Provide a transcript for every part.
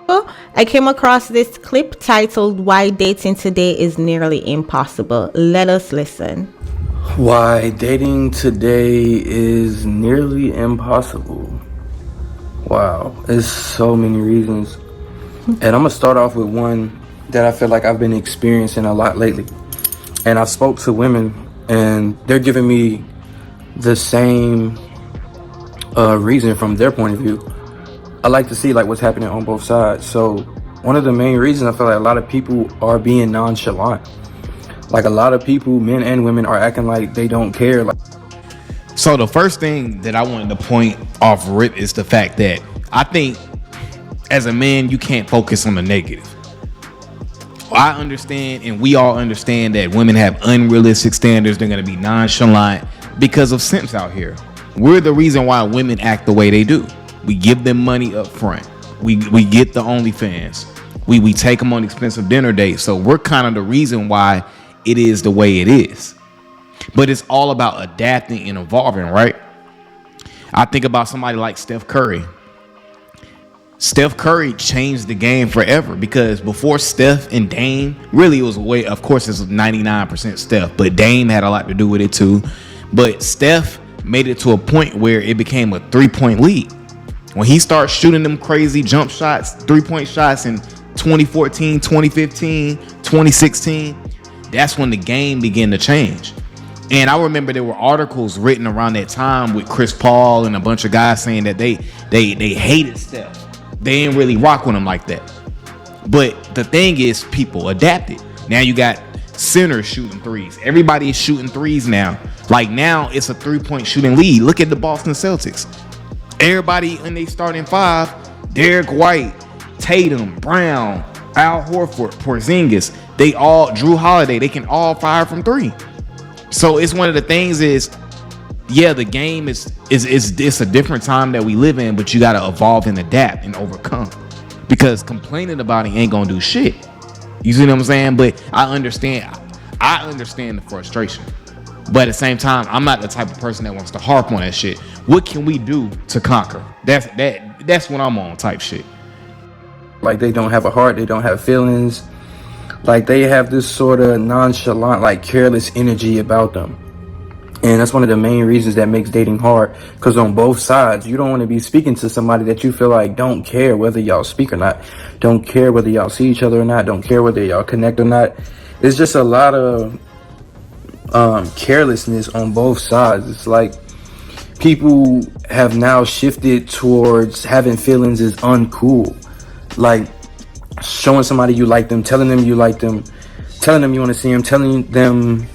I came across this clip titled Why Dating Today is Nearly Impossible. Let us listen. Why dating today is nearly impossible. Wow, there's so many reasons. And I'm gonna start off with one that I feel like I've been experiencing a lot lately. And I've spoke to women and they're giving me the same reason from their point of view. I like to see like what's happening on both sides. So one of the main reasons I feel like a lot of people are being nonchalant. Like a lot of people, men and women, are acting like they don't care. So the first thing that I wanted to point off rip is the fact that I think as a man, you can't focus on the negative. I understand, and we all understand, that women have unrealistic standards. They're going to be nonchalant because of simps out here. We're the reason why women act the way they do. We give them money up front. We get the OnlyFans. We take them on expensive dinner dates. So we're kind of the reason why it is the way it is. But it's all about adapting and evolving, right? I think about somebody like Steph Curry. Steph Curry changed the game forever, because before Steph and Dame, really it was a way, of course it's 99% Steph, but Dame had a lot to do with it too. But Steph made it to a point where it became a 3-point lead. When he started shooting them crazy jump shots, 3-point shots in 2014, 2015, 2016, that's when the game began to change. And I remember there were articles written around that time with Chris Paul and a bunch of guys saying that they hated Steph. They didn't really rock with him like that. But the thing is, people adapted. Now you got centers shooting threes. Everybody is shooting threes now. Like now it's a 3-point shooting lead. Look at the Boston Celtics. Everybody in they starting five, Derek White, Tatum, Brown, Al Horford, Porzingis, they all, Drew Holiday, they can all fire from three. So it's one of the things is, yeah, the game is it's a different time that we live in, but you got to evolve and adapt and overcome, because complaining about it ain't gonna do shit. You see what I'm saying? But I understand the frustration, but at the same time, I'm not the type of person that wants to harp on that shit. What can we do to conquer? That's what I'm on, type shit. Like they don't have a heart, they don't have feelings. Like they have this sort of nonchalant, like careless energy about them. And that's one of the main reasons that makes dating hard, because on both sides, you don't want to be speaking to somebody that you feel like don't care whether y'all speak or not, don't care whether y'all see each other or not, don't care whether y'all connect or not. It's just a lot of carelessness on both sides. It's like people have now shifted towards having feelings is uncool. Like showing somebody you like them, telling them you like them, telling them you want to see them, telling them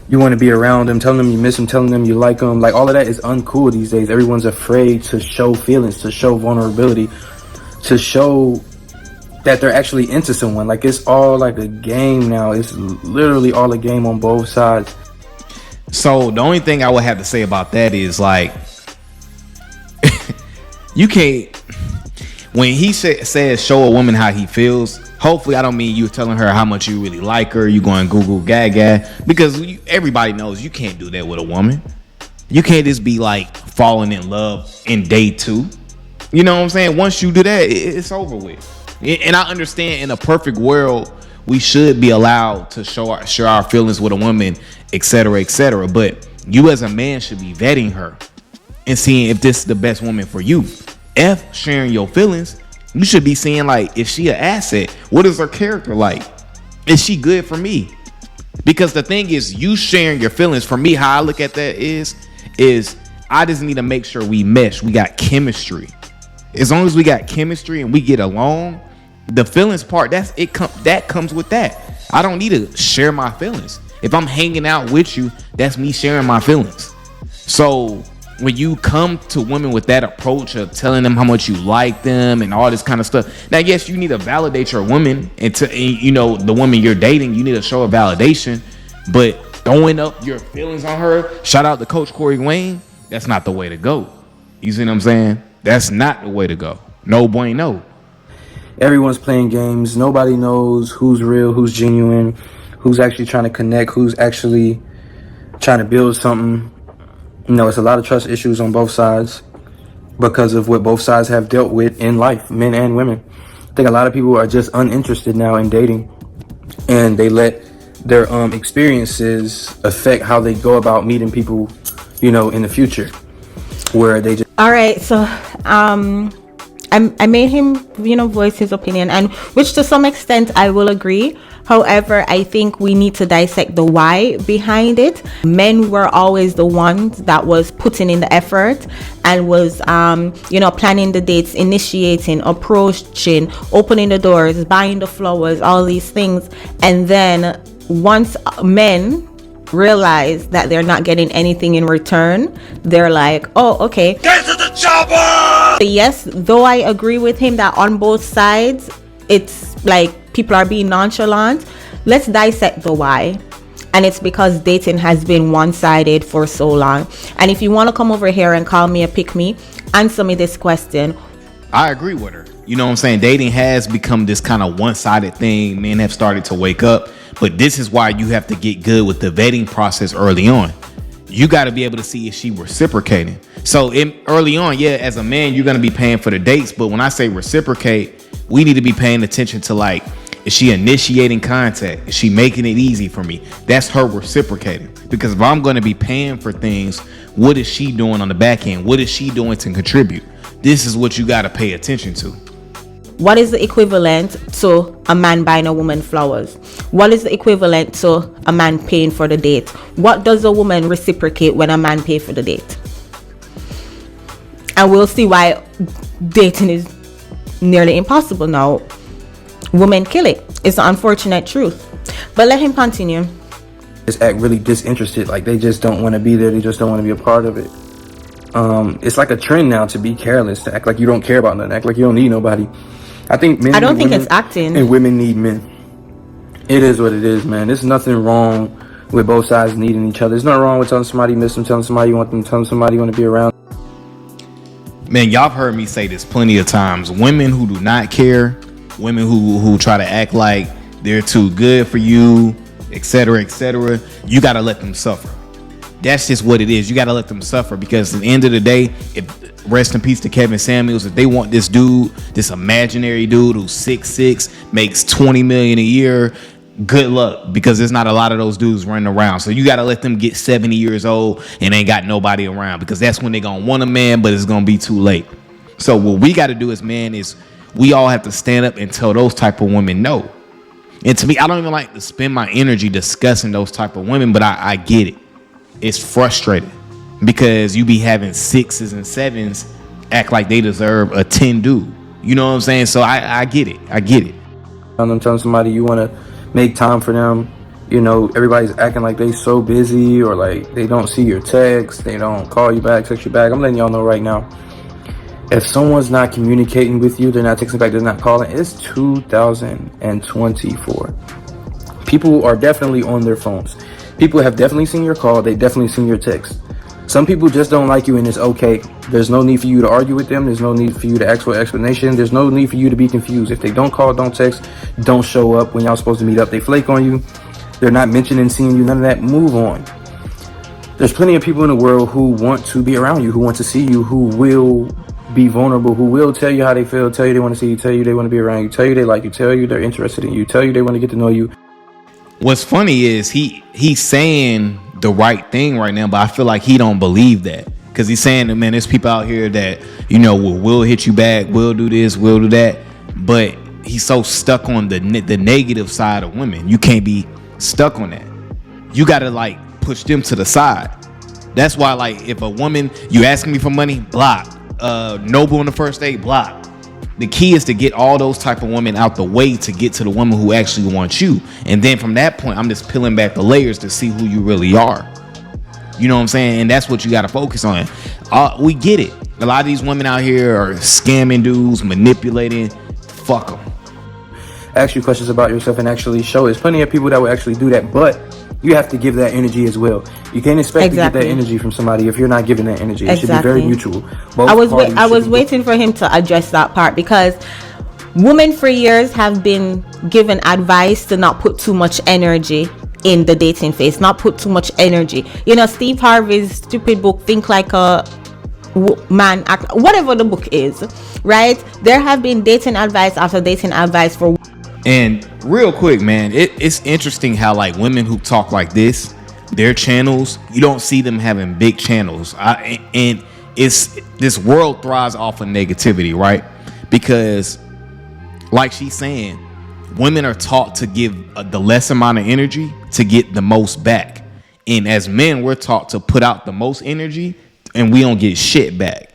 you want to be around them, telling them you miss them, telling them you like them. Like all of that is uncool these days. Everyone's afraid to show feelings, to show vulnerability, to show that they're actually into someone. Like it's all like a game now. It's literally all a game on both sides. So the only thing I would have to say about that is like, you can't, when he says show a woman how he feels, hopefully I don't mean you telling her how much you really like her, you going Google gaga, because everybody knows you can't do that with a woman. You can't just be like falling in love in day two. You know what I'm saying? Once you do that, it's over with. And I understand in a perfect world, we should be allowed to share our feelings with a woman, etc., etc. But you as a man should be vetting her and seeing if this is the best woman for you. F sharing your feelings, you should be seeing like, is she an asset? What is her character like? Is she good for me? Because the thing is, you sharing your feelings, for me, how I look at that is I just need to make sure we mesh. We got chemistry. As long as we got chemistry and we get along, the feelings part, that comes with that. I don't need to share my feelings. If I'm hanging out with you, that's me sharing my feelings. So when you come to women with that approach of telling them how much you like them and all this kind of stuff, now yes, you need to validate your woman, and you know, the woman you're dating, you need to show a validation. But throwing up your feelings on her, shout out to Coach Corey Wayne, that's not the way to go. You see what I'm saying? That's not the way to go. No bueno. Everyone's playing games. Nobody knows who's real, who's genuine, who's actually trying to connect, who's actually trying to build something. You know, it's a lot of trust issues on both sides because of what both sides have dealt with in life, men and women. think a lot of people are just uninterested now in dating, and they let their experiences affect how they go about meeting people, in the future, where they just. All right, so I made him, voice his opinion, and which to some extent I will agree. However, I think we need to dissect the why behind it. Men were always the ones that was putting in the effort and was, planning the dates, initiating, approaching, opening the doors, buying the flowers, all these things. And then once men realize that they're not getting anything in return, they're like, oh, okay, get to the chopper. Yes, though I agree with him that on both sides it's like people are being nonchalant, let's dissect the why. And it's because dating has been one-sided for so long. And if you want to come over here and call me a pick me, answer me this question. I agree with her. You know what I'm saying? Dating has become this kind of one-sided thing. Men have started to wake up. But this is why you have to get good with the vetting process early on. You got to be able to see if she reciprocating. So early on, yeah, as a man, you're going to be paying for the dates. But when I say reciprocate, we need to be paying attention to, like, is she initiating contact? Is she making it easy for me? That's her reciprocating. Because if I'm going to be paying for things, what is she doing on the back end? What is she doing to contribute? This is what you got to pay attention to. What is the equivalent to a man buying a woman flowers? What is the equivalent to a man paying for the date? What does a woman reciprocate when a man pays for the date? And we'll see why dating is nearly impossible now. Women kill it. It's the unfortunate truth. But let him continue. Just act really disinterested, like they just don't want to be there. They just don't want to be a part of it. It's like a trend now to be careless, to act like you don't care about nothing, act like you don't need nobody. I think men. I don't think it's acting. And women need men. It is what it is, man. There's nothing wrong with both sides needing each other. There's nothing wrong with telling somebody you miss them, telling somebody you want them, telling somebody you want to be around. Man, y'all have heard me say this plenty of times. Women who do not care, women who try to act like they're too good for you, etc., etc., you got to let them suffer. That's just what it is. You got to let them suffer, because at the end of the day, rest in peace to Kevin Samuels, if they want this dude, this imaginary dude who's 6'6", makes $20 million a year, good luck, because there's not a lot of those dudes running around. So you got to let them get 70 years old and ain't got nobody around, because that's when they're going to want a man, but it's going to be too late. So what we got to do as men is we all have to stand up and tell those type of women no. And to me, I don't even like to spend my energy discussing those type of women, but I get it. It's frustrating because you be having 6s and 7s act like they deserve a 10 dude. You know what I'm saying? So I get it. I get it. I'm telling somebody you want to make time for them. Everybody's acting like they so busy, or like they don't see your text, they don't call you back, text you back. I'm letting y'all know right now, if someone's not communicating with you, they're not texting back, they're not calling, it's 2024. People are definitely on their phones. People have definitely seen your call. They definitely seen your text. Some people just don't like you, and it's okay. There's no need for you to argue with them. There's no need for you to ask for an explanation. There's no need for you to be confused. If they don't call, don't text, don't show up when y'all supposed to meet up, they flake on you, they're not mentioning seeing you, none of that, move on. There's plenty of people in the world who want to be around you, who want to see you, who will be vulnerable, who will tell you how they feel, tell you they want to see you, tell you they want to be around you, tell you they like you, tell you they're interested in you, tell you they want to get to know you. What's funny is he's saying the right thing right now, but I feel like he don't believe that, because he's saying that, man, there's people out here that will hit you back, will do this, will do that, but he's so stuck on the negative side of women. You can't be stuck on that. You gotta like push them to the side. That's why, like, if a woman, you asking me for money, block. Noble on the first date, block. The key is to get all those type of women out the way to get to the woman who actually wants you. And then from that point, I'm just peeling back the layers to see who you really are. You know what I'm saying? And that's what you got to focus on. We get it. A lot of these women out here are scamming dudes, manipulating. Fuck them. Ask you questions about yourself and actually show. There's plenty of people that will actually do that, but you have to give that energy as well. You can't expect to get that energy from somebody if you're not giving that energy. It should be very mutual. I was waiting for him to address that part, because women for years have been given advice to not put too much energy in the dating phase, not put too much energy. Steve Harvey's stupid book, Think Like a man act, whatever the book is, right? There have been dating advice after dating advice for. And real quick, man, it's interesting how like women who talk like this, their channels, you don't see them having big channels. And it's this world thrives off of negativity, right? Because like she's saying, women are taught to give the less amount of energy to get the most back. And as men, we're taught to put out the most energy and we don't get shit back.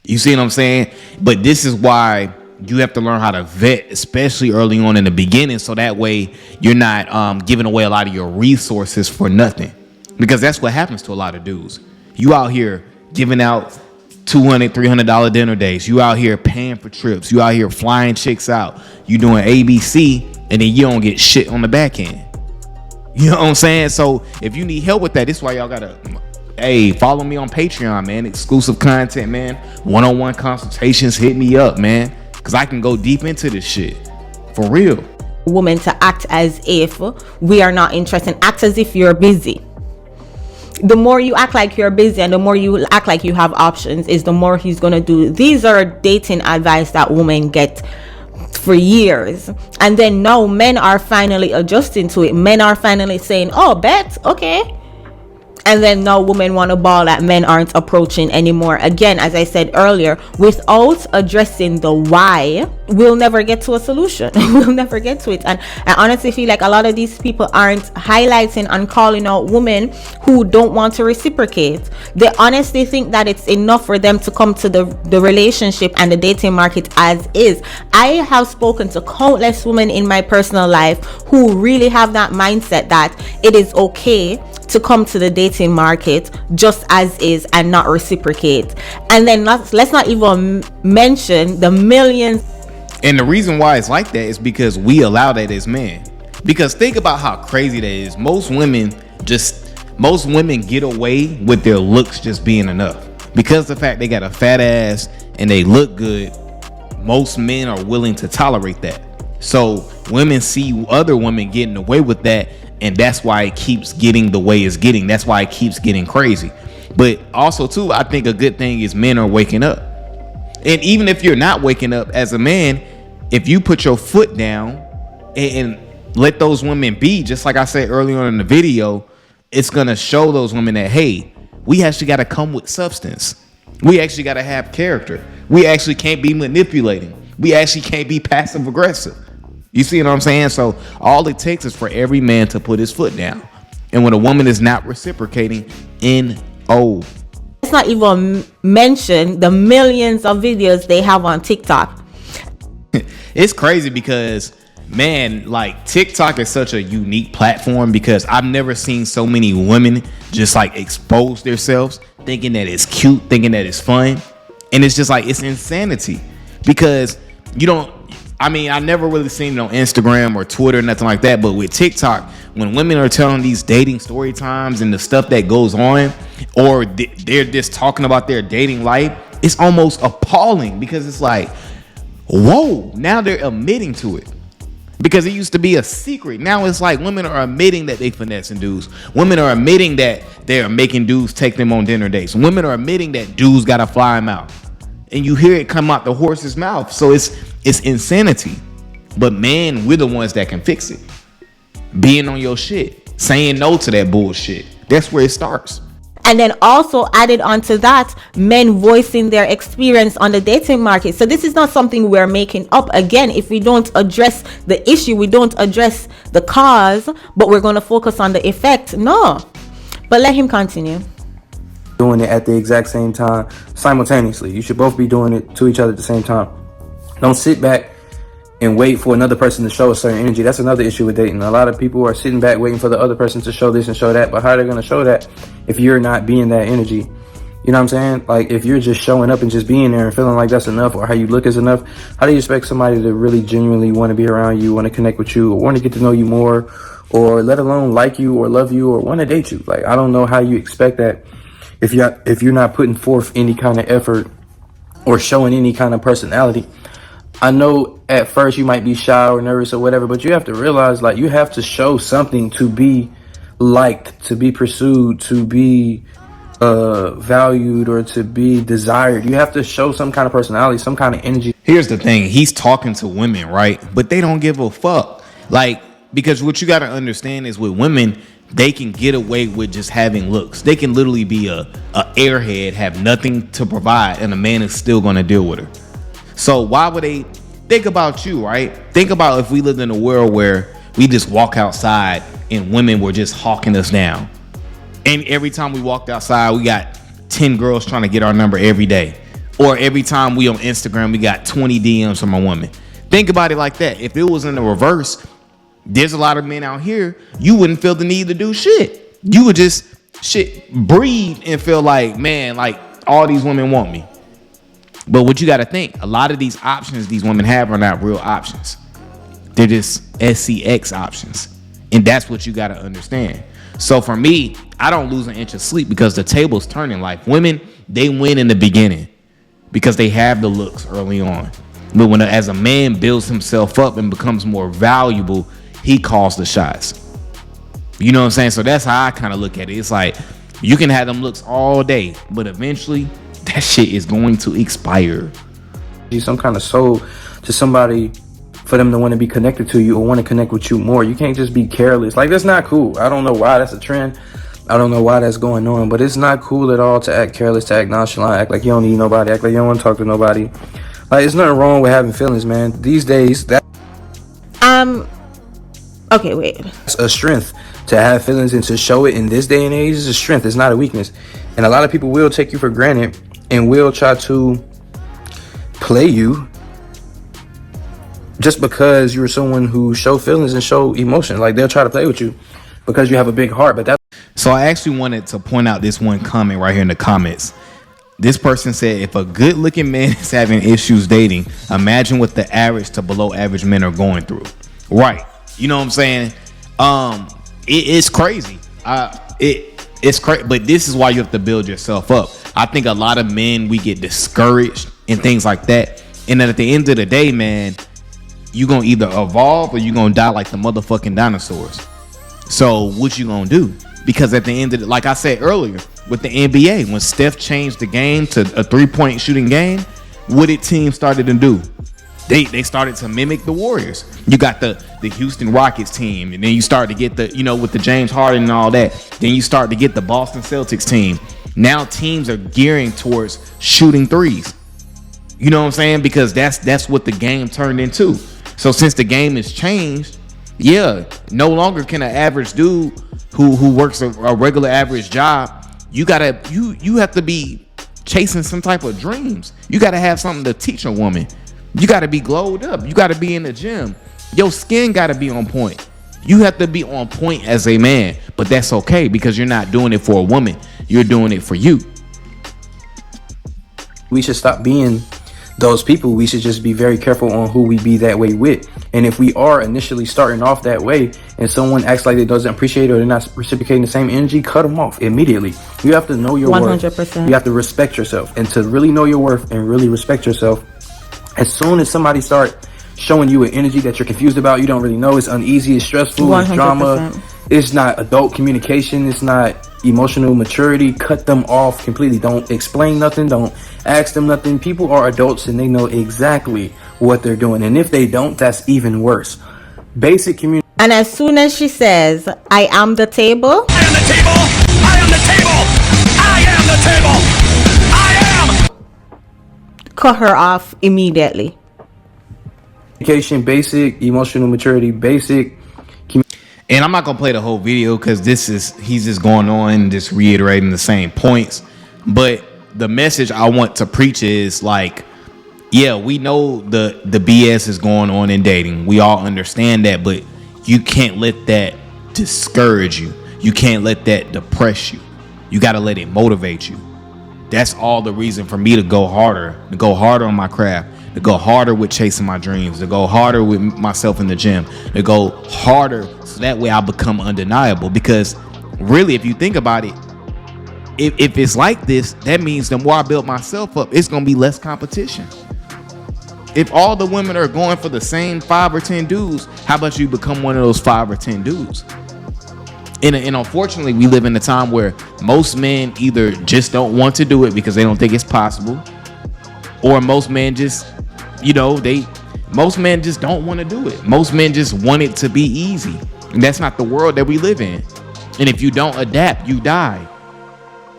You see what I'm saying? But this is why you have to learn how to vet, especially early on in the beginning, so that way you're not giving away a lot of your resources for nothing. Because that's what happens to a lot of dudes. You out here giving out $200, $300 dinner days. You out here paying for trips. You out here flying chicks out. You doing ABC, and then you don't get shit on the back end. You know what I'm saying? So if you need help with that, this is why y'all gotta, hey, follow me on Patreon, man. Exclusive content, man. One-on-one consultations. Hit me up, man, because I can go deep into this shit for real. Women to act as if we are not interested, act as if you're busy. The more you act like you're busy and the more you act like you have options is the more he's gonna do. These are dating advice that women get for years, and then now men are finally adjusting to it. Men are finally saying, oh, bet, okay. And then now women want to ball that men aren't approaching anymore. Again, as I said earlier, without addressing the why, we'll never get to a solution. We'll never get to it. And I honestly feel like a lot of these people aren't highlighting and calling out women who don't want to reciprocate. They honestly think that it's enough for them to come to the relationship and the dating market as is. I have spoken to countless women in my personal life who really have that mindset that it is okay to come to the dating market just as is and not reciprocate. And then let's not even mention the millions. And the reason why it's like that is because we allow that as men. Because think about how crazy that is. Most women get away with their looks just being enough. Because the fact they got a fat ass and they look good, most men are willing to tolerate that. So women see other women getting away with that, and that's why it keeps getting the way it's getting. That's why it keeps getting crazy. But also too, I think a good thing is men are waking up. And even if you're not waking up as a man, if you put your foot down and let those women be, just like I said earlier on in the video, it's gonna show those women that, hey, we actually got to come with substance. We actually got to have character. We actually can't be manipulating. We actually can't be passive aggressive. You see what I'm saying? So all it takes is for every man to put his foot down. And when a woman is not reciprocating, N-O. Let's not even mention the millions of videos they have on TikTok. It's crazy because, man, like TikTok is such a unique platform because I've never seen so many women just like expose themselves, thinking that it's cute, thinking that it's fun. And it's just like, it's insanity because I never really seen it on Instagram or Twitter, nothing like that. But with TikTok, when women are telling these dating story times and the stuff that goes on, or they're just talking about their dating life, it's almost appalling because it's like, whoa, now they're admitting to it. Because it used to be a secret. Now it's like women are admitting that they finessing dudes. Women are admitting that they're making dudes take them on dinner dates. Women are admitting that dudes gotta fly them out. And you hear it come out the horse's mouth. So it's insanity. But man, we're the ones that can fix it. Being on your shit. Saying no to that bullshit. That's where it starts. And then also added onto that, men voicing their experience on the dating market. So this is not something we're making up. Again, if we don't address the issue, we don't address the cause, but we're going to focus on the effect. No. But let him continue. Doing it at the exact same time simultaneously. You should both be doing it to each other at the same time. Don't sit back and wait for another person to show a certain energy. That's another issue with dating. A lot of people are sitting back waiting for the other person to show this and show that, but how are they going to show that if you're not being that energy? You know what I'm saying? Like, if you're just showing up and just being there and feeling like that's enough, or how you look is enough, how do you expect somebody to really genuinely want to be around you, want to connect with you, or want to get to know you more, or let alone like you or love you or want to date you? Like, I don't know how you expect that if you're not putting forth any kind of effort or showing any kind of personality. I know at first you might be shy or nervous or whatever, but you have to realize, like, you have to show something to be liked, to be pursued, to be valued or to be desired. You have to show some kind of personality, some kind of energy. Here's the thing. He's talking to women, right? But they don't give a fuck. Like, because what you got to understand is with women, they can get away with just having looks. They can literally be a airhead, have nothing to provide, and a man is still going to deal with her. So why would they think about you, right? Think about if we lived in a world where we just walk outside and women were just hawking us down. And every time we walked outside, we got 10 girls trying to get our number every day. Or every time we on Instagram, we got 20 DMs from a woman. Think about it like that. If it was in the reverse, there's a lot of men out here, you wouldn't feel the need to do shit. You would just breathe and feel like, man, like all these women want me. But what you got to think, a lot of these options these women have are not real options. They're just SCX options. And that's what you got to understand. So for me, I don't lose an inch of sleep because the table's turning. Like women, they win in the beginning because they have the looks early on. But when as a man builds himself up and becomes more valuable, he calls the shots. You know what I'm saying? So that's how I kind of look at it. It's like you can have them looks all day, but eventually that shit is going to expire. Some kind of soul to somebody for them to want to be connected to you or want to connect with you more. You can't just be careless. Like, that's not cool. I don't know why that's a trend. I don't know why that's going on, but it's not cool at all to act careless, to act nonchalant, act like you don't need nobody, act like you don't want to talk to nobody. Like, there's nothing wrong with having feelings, man. These days, that's okay, wait. a strength. To have feelings and to show it in this day and age is a strength. It's not a weakness. And a lot of people will take you for granted and will try to play you just because you're someone who show feelings and show emotion. Like, they'll try to play with you because you have a big heart. But that's... So I actually wanted to point out this one comment right here in the comments. This person said, if a good looking man is having issues dating, imagine what the average to below average men are going through. Right. You know what I'm saying? It's crazy. It's crazy, but this is why you have to build yourself up. I think a lot of men, we get discouraged and things like that. And then at the end of the day, man, you gonna either evolve or you gonna die like the motherfucking dinosaurs. So what you gonna do? Because at the end of the, like I said earlier, with the NBA, when Steph changed the game to a 3-point shooting game, what did teams started to do? They started to mimic the Warriors. You got the Houston Rockets team, and then you start to get the, you know, with the James Harden and all that. Then you start to get the Boston Celtics team. Now teams are gearing towards shooting threes. You know what I'm saying? Because that's what the game turned into. So since the game has changed, yeah, no longer can an average dude who works a regular average job, you have to be chasing some type of dreams. You gotta have something to teach a woman. You gotta be glowed up. You gotta be in the gym. Your skin gotta be on point. You have to be on point as a man, but that's okay because you're not doing it for a woman. You're doing it for you. We should stop being those people. We should just be very careful on who we be that way with. And if we are initially starting off that way and someone acts like it doesn't appreciate it or they're not reciprocating the same energy, cut them off immediately. You have to know your 100%. worth. You have to respect yourself. And to really know your worth and really respect yourself, as soon as somebody start showing you an energy that you're confused about, you don't really know, it's uneasy, it's stressful, 100%. It's drama, it's not adult communication, it's not emotional maturity, cut them off completely. Don't explain nothing, don't ask them nothing. People are adults and they know exactly what they're doing, and if they don't, that's even worse. Basic communication. And as soon as she says, I am the table, I am the table, I am the table, I am the table, I am. cut her off immediately. Communication, basic emotional maturity, basic. And I'm not gonna play the whole video because he's just going on and just reiterating the same points. But the message I want to preach is like, yeah, we know the BS is going on in dating. We all understand that, but you can't let that discourage you. You can't let that depress you. You gotta let it motivate you. That's all the reason for me to go harder on my craft, to go harder with chasing my dreams, to go harder with myself in the gym, to go harder so that way I become undeniable. Because really, if you think about it, if it's like this, that means the more I build myself up, it's going to be less competition. If all the women are going for the same 5 or 10 dudes, how about you become one of those 5 or 10 dudes? And unfortunately, we live in a time where most men either just don't want to do it because they don't think it's possible, or most men just, most men just don't want to do it. Most men just want it to be easy. And that's not the world that we live in. And if you don't adapt, you die.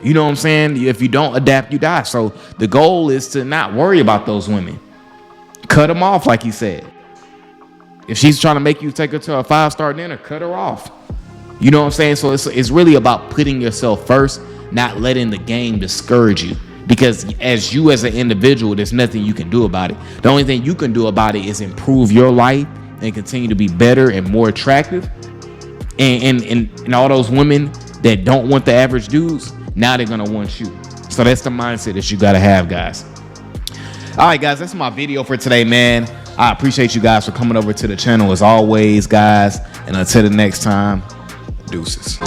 You know what I'm saying? If you don't adapt, you die. So the goal is to not worry about those women. Cut them off, like he said. If she's trying to make you take her to a 5-star dinner, cut her off. You know what I'm saying? So it's really about putting yourself first, not letting the game discourage you. Because as an individual, there's nothing you can do about it. The only thing you can do about it is improve your life and continue to be better and more attractive. And all those women that don't want the average dudes, now they're going to want you. So that's the mindset that you got to have, guys. All right, guys, that's my video for today, man. I appreciate you guys for coming over to the channel as always, guys. And until the next time, deuces.